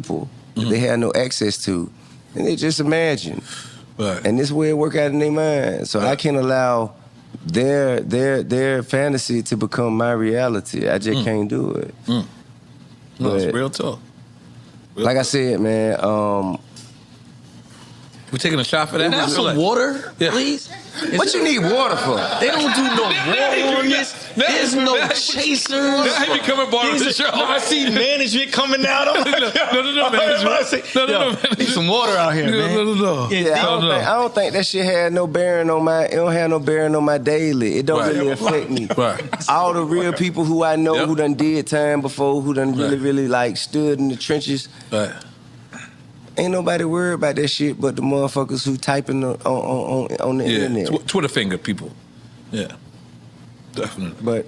people that they had no access to, and they just imagine. Right. And this way it work out in their mind. So I can't allow their fantasy to become my reality. I just can't do it. No, it's real talk. Like I said, man. We're taking a shot for that. Can I have some water, please? What you need water for? They don't do no water on this. There's no chasers. Now you coming bar of the show. I see management coming out. I'm like, no, management. No. Need some water out here, man. No. Yeah, I don't think that shit had no bearing on my. It don't have no bearing on my daily. It don't really affect me. Right. All the real people who I know who done did time before, who done really like stood in the trenches. Right. Ain't nobody worried about that shit but the motherfuckers who typing on the internet. Twitter finger people. Yeah, definitely. But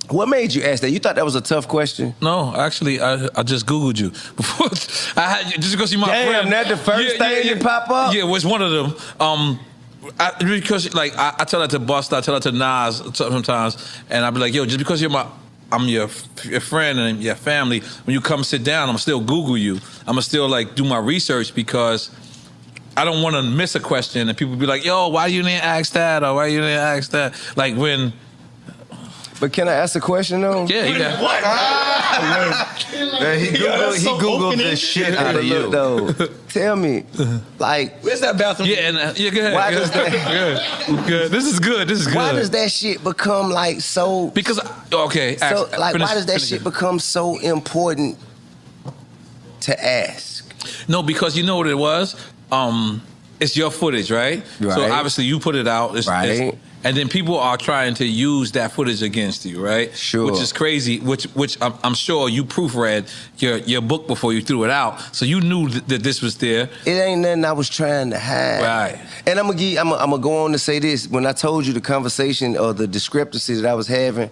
what made you ask that? You thought that was a tough question? No, actually, I just Googled you. Before I had just because you're my friend. Damn, that the first thing that pop up? Yeah, it was one of them. Because like I tell that to Busta, I tell that to Nas sometimes, and I be like, yo, just because I'm your friend and your family, when you come sit down, I'm still Google you. I'm gonna still like do my research because I don't want to miss a question and people be like, yo, why you didn't ask that or why you didn't ask that? Like when. But can I ask a question though? Yeah, you got. What? He Googled the shit out of you. Though. Tell me, like, where's that bathroom? Yeah, and go ahead. Why does that? Good. This is good. Why does that shit become like so? Because why does that shit become so important to ask? No, because you know what it was. It's your footage, right? So obviously you put it out, and then people are trying to use that footage against you, right? Sure. Which is crazy. Which I'm sure you proofread your book before you threw it out, so you knew that this was there. It ain't nothing I was trying to hide. Right. And I'm gonna go on to say this. When I told you the conversation or the discrepancy that I was having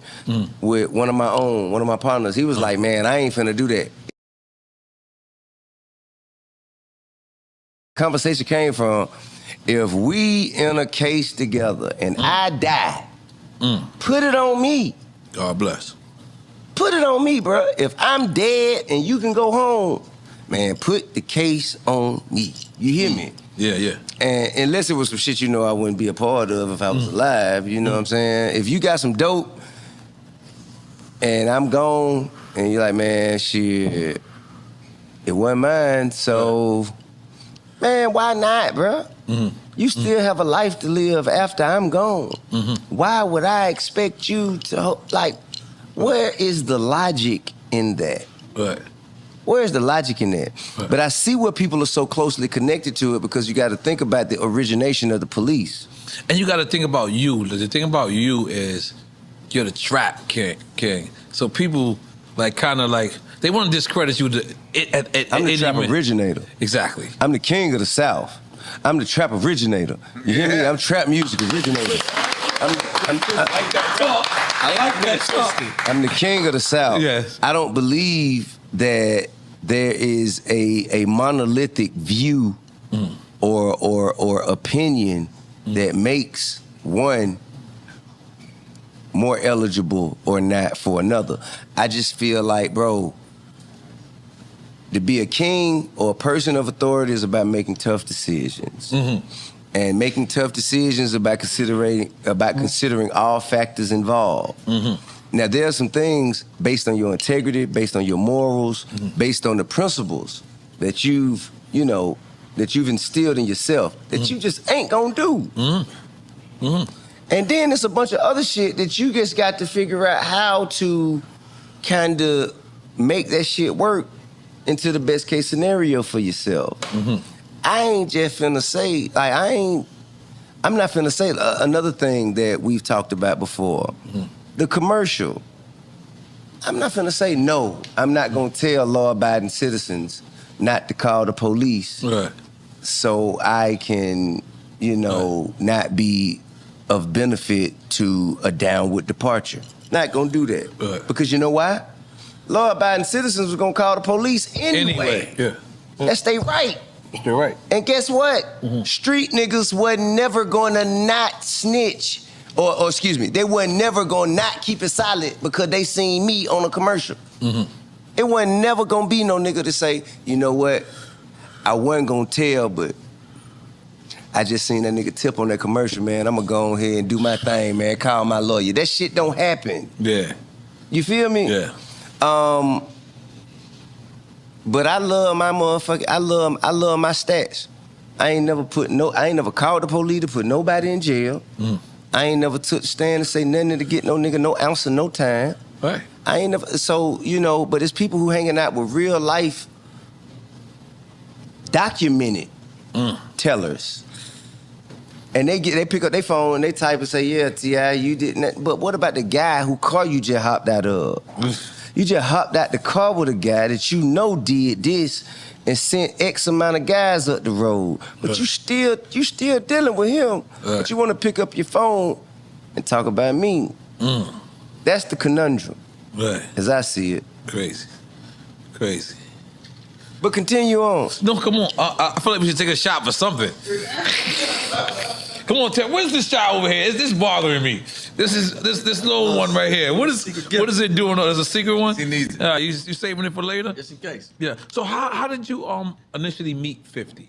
with one of my partners, he was like, "Man, I ain't finna do that." Conversation came from, if we in a case together and I die, put it on me. God bless. Put it on me, bro. If I'm dead and you can go home, man, put the case on me. You hear me? Yeah. And unless it was some shit I wouldn't be a part of if I was alive, you know what I'm saying? If you got some dope and I'm gone and you're like, man, shit, it wasn't mine, so... Man, why not, bro? You still have a life to live after I'm gone. Why would I expect you to, like, where is the logic in that? Right. Where's the logic in that? Right. But I see where people are so closely connected to it because you got to think about the origination of the police. And you got to think about you. The thing about you is you're the trap king. So people, like, kind of like, they want to discredit you. I'm the trap originator. Exactly. I'm the king of the South. I'm the trap originator. You hear me? I'm trap music originator. I like that. I'm the king of the South. Yes. I don't believe that there is a monolithic view or opinion that makes one more eligible or not for another. I just feel like, bro, to be a king or a person of authority is about making tough decisions. And making tough decisions about considering all factors involved. Now, there are some things based on your integrity, based on your morals, based on the principles that you've instilled in yourself that you just ain't gonna do. And then there's a bunch of other shit that you just got to figure out how to kind of make that shit work into the best case scenario for yourself. I ain't just finna say, like, I'm not finna say another thing that we've talked about before. The commercial. I'm not finna say no. I'm not gonna tell law-abiding citizens not to call the police so I can, not be of benefit to a downward departure. Not gonna do that. Because you know why? Law-abiding citizens was gonna call the police anyway. That's their right. You're right. And guess what? Street niggas wasn't never gonna not snitch. Or excuse me, they wasn't never gonna not keep it solid because they seen me on a commercial. It wasn't never gonna be no nigga to say, you know what, I wasn't gonna tell, but I just seen that nigga tip on that commercial, man. I'm gonna go ahead and do my thing, man. Call my lawyer. That shit don't happen. Yeah. You feel me? Yeah. But I love my motherfucker. I love my stats. I ain't never called the police to put nobody in jail. I ain't never took the stand to say nothing to get no nigga no ounce of no time. Right. I ain't never, so, you know, but it's people who hanging out with real life documented tellers. And they pick up their phone and they type and say, yeah, T.I., you didn't. But what about the guy who car you just hopped out of? You just hopped out the car with a guy that you know did this and sent X amount of guys up the road. But you still dealing with him. But you want to pick up your phone and talk about me. That's the conundrum. Right. As I see it. Crazy. Crazy. But continue on. No, come on. I feel like we should take a shot for something. Come on, Ted. Where's this shot over here? Is this bothering me? This little one right here. What is it doing? There's a secret one? He needs it. You saving it for later? Just in case. Yeah. So how did you initially meet 50?